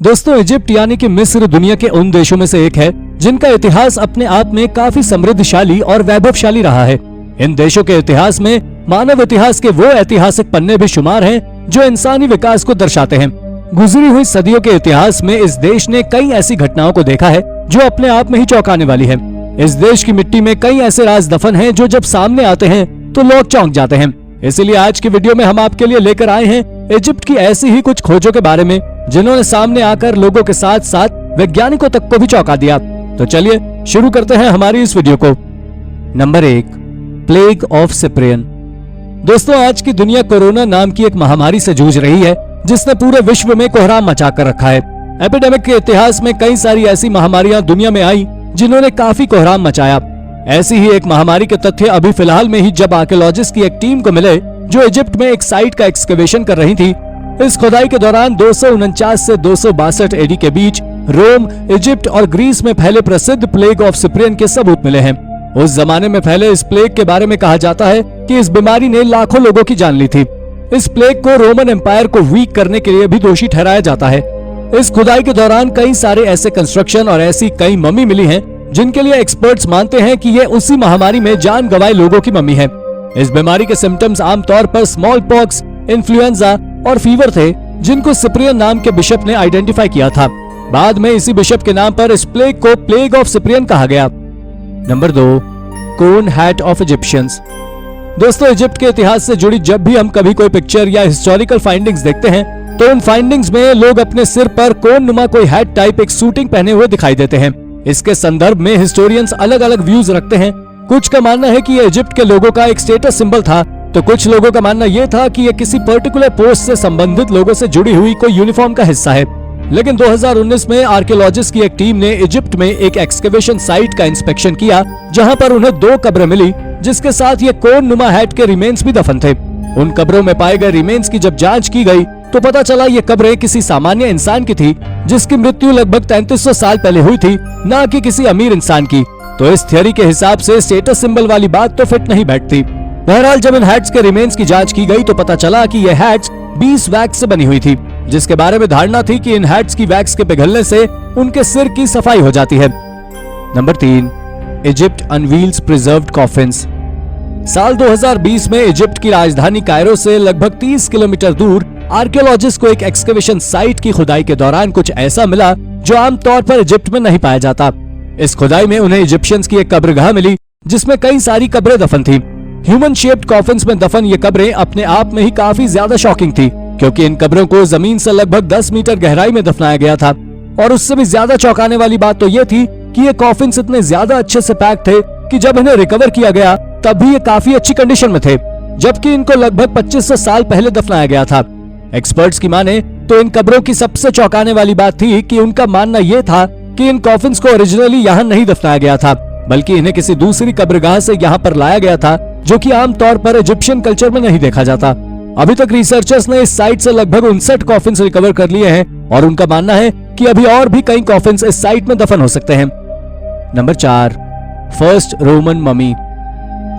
दोस्तों, इजिप्ट यानी कि मिस्र दुनिया के उन देशों में से एक है जिनका इतिहास अपने आप में काफी समृद्धशाली और वैभवशाली रहा है। इन देशों के इतिहास में मानव इतिहास के वो ऐतिहासिक पन्ने भी शुमार हैं जो इंसानी विकास को दर्शाते हैं। गुजरी हुई सदियों के इतिहास में इस देश ने कई ऐसी घटनाओं को देखा है जो अपने आप में ही चौंकाने वाली है। इस देश की मिट्टी में कई ऐसे राज दफन हैं जो जब सामने आते हैं तो लोग चौंक जाते हैं। इसीलिए आज की वीडियो में हम आपके लिए लेकर आए हैं इजिप्ट की ऐसी ही कुछ खोजों के बारे में जिन्होंने सामने आकर लोगों के साथ साथ वैज्ञानिकों तक को भी चौंका दिया। तो चलिए शुरू करते हैं हमारी इस वीडियो को। Number 1, plague of Cyprian. दोस्तों, आज की दुनिया कोरोना नाम की एक महामारी से जूझ रही है जिसने पूरे विश्व में कोहराम मचा कर रखा है। एपिडेमिक के इतिहास में कई सारी ऐसी महामारियां दुनिया में आई जिन्होंने काफी कोहराम मचाया। ऐसी ही एक महामारी के तथ्य अभी फिलहाल में ही जब आर्कियोलॉजिस्ट की एक टीम को मिले जो इजिप्ट में एक साइट का एक्सकवेशन कर रही थी। इस खुदाई के दौरान 249 से 262 एडी के बीच रोम, इजिप्ट और ग्रीस में फैले प्रसिद्ध प्लेग ऑफ सिप्रियन के सबूत मिले हैं। उस जमाने में फैले इस प्लेग के बारे में कहा जाता है कि इस बीमारी ने लाखों लोगों की जान ली थी। इस प्लेग को रोमन एम्पायर को वीक करने के लिए भी दोषी ठहराया जाता है। इस खुदाई के दौरान कई सारे ऐसे कंस्ट्रक्शन और ऐसी कई मम्मी मिली हैं जिनके लिए एक्सपर्ट्स मानते हैं कि ये उसी महामारी में जान गंवाए लोगों की मम्मी है। इस बीमारी के सिम्टम्स आमतौर पर स्मॉल पॉक्स, इन्फ्लुएंजा और फीवर थे जिनको सिप्रियन नाम के बिशप ने आइडेंटिफाई किया था। बाद में इसी बिशप के नाम पर इस प्लेग को प्लेग ऑफ सिप्रियन कहा गया। नंबर 2, कोन हैट ऑफ इजिप्शियंस। दोस्तों, इजिप्ट के इतिहास से जुड़ी जब भी हम कभी कोई पिक्चर या हिस्टोरिकल फाइंडिंग्स देखते हैं तो उन फाइंडिंग्स में लोग अपने सिर पर कोन नुमा कोई हैट टाइप एक सूटिंग पहने हुए दिखाई देते हैं। इसके संदर्भ में हिस्टोरियंस अलग अलग व्यूज रखते हैं। कुछ का मानना है कि यह इजिप्ट के लोगों का एक स्टेटस सिंबल था, तो कुछ लोगों का मानना यह था कि यह किसी पर्टिकुलर पोस्ट से संबंधित लोगों से जुड़ी हुई कोई यूनिफॉर्म का हिस्सा है। लेकिन 2019 में आर्कियोलॉजिस्ट की एक टीम ने इजिप्ट में एक एक्सकवेशन साइट का इंस्पेक्शन किया जहां पर उन्हें 2 कब्रें मिली जिसके साथ ये कोन नुमा हैट के रिमेन्स भी दफन थे। उन कब्रों में पाए गए रिमेन्स की जब जांच की गई तो पता चला ये कब्रें किसी सामान्य इंसान की थी जिसकी मृत्यु लगभग 3300 साल पहले हुई थी, न कि किसी अमीर इंसान की। तो इस थियोरी के हिसाब से स्टेटस सिंबल वाली बात तो फिट नहीं बैठती। बहरहाल जब इन हैट्स के रिमेन्स की जांच की गई तो पता चला कि ये हैट्स 20 वैक्स से बनी हुई थी, जिसके बारे में धारणा थी कि इन हैट्स की वैक्स के पिघलने से उनके सिर की सफाई हो जाती है। Number 3, Egypt unveils preserved coffins. साल 2020 में इजिप्ट की राजधानी कायरो से लगभग 30 किलोमीटर दूर आर्कियोलॉजिस्ट को एक एक्सकवेशन साइट की खुदाई के दौरान कुछ ऐसा मिला जो आमतौर पर इजिप्ट में नहीं पाया जाता। इस खुदाई में उन्हें इजिप्शियंस की एक कब्रगाह मिली जिसमें कई सारी कब्रें दफन थी। ह्यूमन शेप्ड कॉफिन्स में दफन ये कब्रें अपने आप में ही काफी ज्यादा शॉकिंग थी, क्योंकि इन कब्रों को जमीन से लगभग 10 मीटर गहराई में दफनाया गया था। और उससे भी ज्यादा चौंकाने वाली बात तो ये थी कि ये कॉफिन्स इतने ज्यादा अच्छे से पैक थे कि जब इन्हें रिकवर किया गया तब भी ये काफी अच्छी कंडीशन में थे, जबकि इनको लगभग 2500 साल पहले दफनाया गया था। एक्सपर्ट्स की माने तो इन कब्रों की सबसे चौंकाने वाली बात थी कि उनका मानना यह था कि इन कॉफिन्स को ओरिजिनली यहाँ नहीं दफनाया गया था, बल्कि इन्हें किसी दूसरी कब्रगाह से यहाँ पर लाया गया था, जो कि आमतौर पर इजिप्शियन कल्चर में नहीं देखा जाता। अभी तक रिसर्चर्स ने इस साइट से लगभग 59 कॉफिन्स रिकवर कर लिए हैं और उनका मानना है कि अभी और भी कई कॉफिन्स इस साइट में दफन हो सकते हैं। Number 4, first Roman mummy.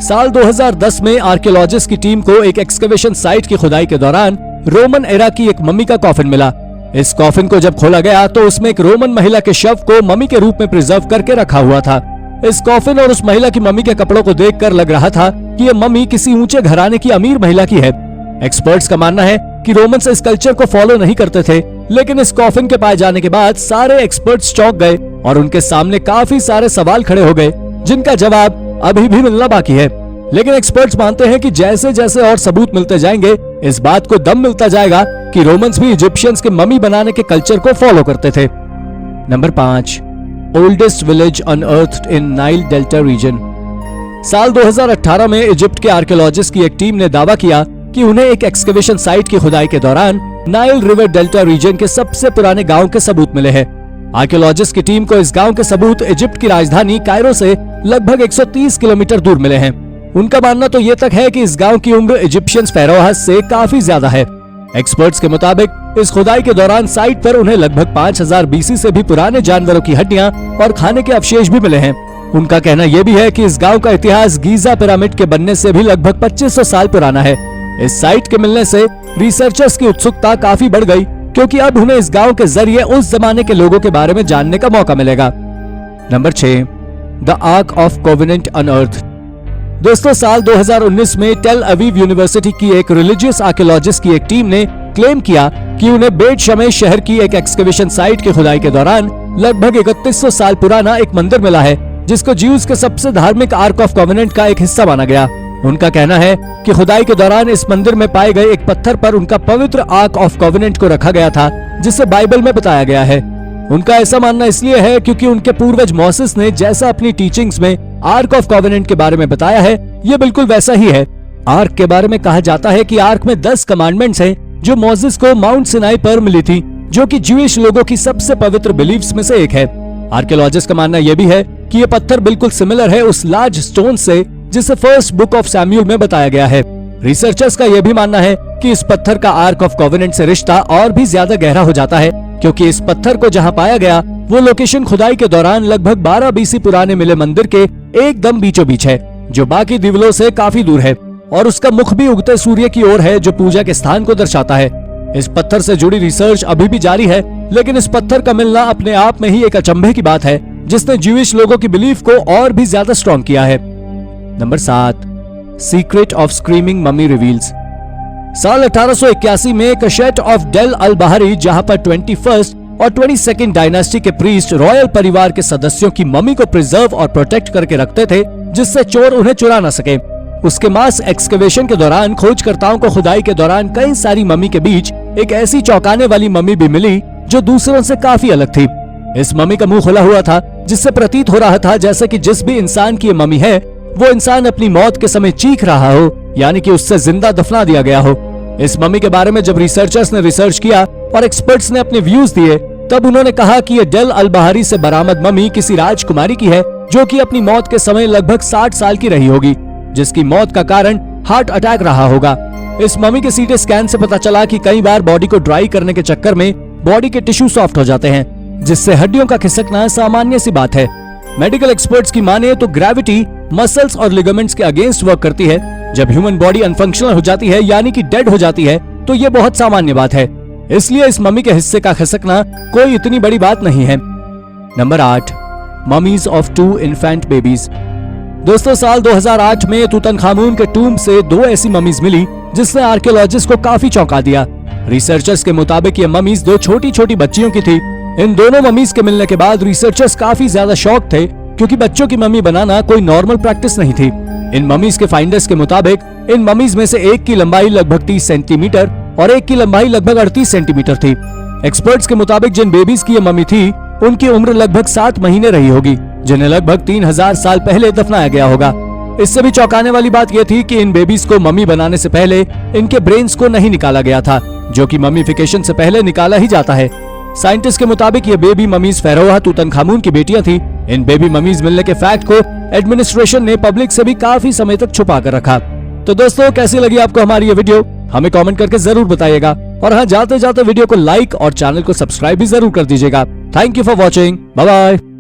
साल 2010 में आर्कियोलॉजिस्ट की टीम को एक एक्सकवेशन साइट की खुदाई के दौरान रोमन एरा की एक मम्मी का कॉफिन मिला। इस कॉफिन को जब खोला गया तो उसमें एक रोमन महिला के शव को मम्मी के रूप में प्रिजर्व करके रखा हुआ था। इस कॉफिन और उस महिला की मम्मी के कपड़ों को देखकर लग रहा था कि ये मम्मी किसी ऊंचे घराने की अमीर महिला की है। एक्सपर्ट्स का मानना है कि रोमन्स इस कल्चर को फॉलो नहीं करते थे, लेकिन इस कॉफिन के पाए जाने के बाद सारे एक्सपर्ट्स चौंक गए और उनके सामने काफी सारे सवाल खड़े हो गए जिनका जवाब अभी भी मिलना बाकी है। लेकिन एक्सपर्ट्स मानते हैं कि जैसे जैसे और सबूत मिलते जाएंगे इस बात को दम मिलता जाएगा कि रोमन्स भी इजिप्शियंस के मम्मी बनाने के कल्चर को फॉलो करते थे। नंबर 5, ओल्डेस्ट विलेज अनअर्थड इन नाइल डेल्टा रीजन। साल 2018 में इजिप्ट के आर्कियोलॉजिस्ट की एक टीम ने दावा किया कि उन्हें एक एक्सकवेशन साइट की खुदाई के दौरान नाइल रिवर डेल्टा रीजन के सबसे पुराने गांव के सबूत मिले हैं। आर्कियोलॉजिस्ट की टीम को इस गांव के सबूत इजिप्ट की राजधानी कायरो से लगभग 130 किलोमीटर दूर मिले हैं। उनका मानना तो ये तक है कि इस गांव की उम्र इजिप्शियंस फेरोहस से काफी ज्यादा है। एक्सपर्ट्स के मुताबिक इस खुदाई के दौरान साइट पर उन्हें लगभग 5000 बीसी से भी पुराने जानवरों की हड्डियां और खाने के अवशेष भी मिले हैं। उनका कहना यह भी है कि इस गांव का इतिहास गीजा पिरामिड के बनने से भी लगभग 2500 साल पुराना है। इस साइट के मिलने से रिसर्चर्स की उत्सुकता काफी बढ़ गई क्योंकि अब उन्हें इस गांव के जरिए उस जमाने के लोगों के बारे में जानने का मौका मिलेगा। Number 6, the arc of covenant unearth. दोस्तों, साल 2019 में टेल अवीव यूनिवर्सिटी की एक रिलीजियस आर्कियोलॉजिस्ट की एक टीम ने क्लेम किया कि उन्हें बेट शमेश शहर की एक एक्सकवेशन साइट की खुदाई के दौरान लगभग 3100 साल पुराना एक मंदिर मिला है, जिसको ज्यूज के सबसे धार्मिक आर्क ऑफ कोवेनेंट का एक हिस्सा माना गया। उनका कहना है कि खुदाई के दौरान इस मंदिर में पाए गए एक पत्थर पर उनका पवित्र आर्क ऑफ कोवेनेंट को रखा गया था, जिसे बाइबल में बताया गया है। उनका ऐसा मानना इसलिए है क्योंकि उनके पूर्वज मोसेस ने जैसा अपनी टीचिंग्स में आर्क ऑफ कोवेनेंट के बारे में बताया है, ये बिल्कुल वैसा ही है। आर्क के बारे में कहा जाता है कि आर्क में 10 कमांडमेंट्स हैं, जो मोसेस को माउंट सिनाई पर मिली थी, जो कि ज्यूइश लोगों की सबसे पवित्र बिलीफ्स में से एक है। आर्कियोलॉजिस्ट का मानना यह भी है कि ये पत्थर बिल्कुल सिमिलर है उस लार्ज स्टोन से जिसे फर्स्ट बुक ऑफ सैमुएल में बताया गया है। रिसर्चर्स का यह भी मानना है कि इस पत्थर का आर्क ऑफ कोवेनेंट से रिश्ता और भी ज्यादा गहरा हो जाता है, क्योंकि इस पत्थर को जहां पाया गया वो लोकेशन खुदाई के दौरान लगभग 12 BC पुराने मिले मंदिर के एकदम बीचों बीच है, जो बाकी दिवलों से काफी दूर है, और उसका मुख भी उगते सूर्य की ओर है, जो पूजा के स्थान को दर्शाता है। इस पत्थर से जुड़ी रिसर्च अभी भी जारी है, लेकिन इस पत्थर का मिलना अपने आप में ही एक अचंभे की बात है, जिसने ज्यूइश लोगों की बिलीफ को और भी ज्यादा स्ट्रॉन्ग किया है। Number 7, secret of screaming mummy reveals. साल 1881 में कशेट ऑफ डेल अल बहारी, जहां पर 21st और 22nd डायनास्टी के प्रीस्ट रॉयल परिवार के सदस्यों की मम्मी को प्रिजर्व और प्रोटेक्ट करके रखते थे, जिससे चोर उन्हें चुरा न सके। उसके मास एक्सकवेशन के दौरान खोजकर्ताओं को खुदाई के दौरान कई सारी मम्मी के बीच एक ऐसी चौंकाने वाली मम्मी भी मिली जो दूसरों से काफी अलग थी। इस मम्मी का मुंह खुला हुआ था, जिससे प्रतीत हो रहा था जैसे कि जिस भी इंसान की ये मम्मी है वो इंसान अपनी मौत के समय चीख रहा हो, यानी कि उससे जिंदा दफना दिया गया हो। इस मम्मी के बारे में जब रिसर्चर्स ने रिसर्च किया और एक्सपर्ट्स ने अपने व्यूज दिए, तब उन्होंने कहा कि ये डेल अल बहारी से बरामद मम्मी किसी राजकुमारी की है, जो कि अपनी मौत के समय लगभग 60 साल की रही होगी, जिसकी मौत का कारण हार्ट अटैक रहा होगा। इस मम्मी के सीटी स्कैन से पता चला कि कई बार बॉडी को ड्राई करने के चक्कर में बॉडी के टिश्यू सॉफ्ट हो जाते हैं, जिससे हड्डियों का खिसकना सामान्य सी बात है। मेडिकल एक्सपर्ट्स की माने तो ग्रेविटी मसल्स और लिगामेंट्स के अगेंस्ट वर्क करती है। जब ह्यूमन बॉडी अनफंक्शनल हो जाती है, यानी कि डेड हो जाती है, तो ये बहुत सामान्य बात है। इसलिए इस मम्मी के हिस्से का खिसकना कोई इतनी बड़ी बात नहीं है। Number 8, mummies of 2 infant babies. दोस्तों, साल 2008 में तूतनखामून के टूम्ब से 2 ऐसी ममीज मिली, जिसने आर्कियोलॉजिस्ट को काफी चौंका दिया। रिसर्चर्स के मुताबिक ये ममीज 2 छोटी छोटी बच्चियों की थी। इन दोनों ममीज के मिलने के बाद रिसर्चर्स काफी ज्यादा शॉक थे, क्योंकि बच्चों की मम्मी बनाना कोई नॉर्मल प्रैक्टिस नहीं थी। इन ममीज के फाइंडर्स के मुताबिक इन ममीज में से एक की लंबाई लगभग 30 सेंटीमीटर और एक की लंबाई लगभग 38 सेंटीमीटर थी। एक्सपर्ट्स के मुताबिक जिन बेबीज की ये मम्मी थी, उनकी उम्र लगभग 7 महीने रही होगी, जिन्हें लगभग 3000 साल पहले दफनाया गया होगा। इससे भी चौंकाने वाली बात यह थी कि इन बेबीज को मम्मी बनाने से पहले इनके ब्रेन्स को नहीं निकाला गया था, जो कि मम्मीफिकेशन से पहले निकाला ही जाता है। साइंटिस्ट के मुताबिक ये बेबी ममीज फेरोहा तूतनखामून की बेटियां थी। इन बेबी ममीज मिलने के फैक्ट को एडमिनिस्ट्रेशन ने पब्लिक से भी काफी समय तक छुपा कर रखा। तो दोस्तों, कैसी लगी आपको हमारी ये वीडियो, हमें कमेंट करके जरूर बताइएगा। और हाँ, जाते जाते वीडियो को लाइक और चैनल को सब्सक्राइब भी जरूर कर दीजिएगा। Thank you for watching, bye bye.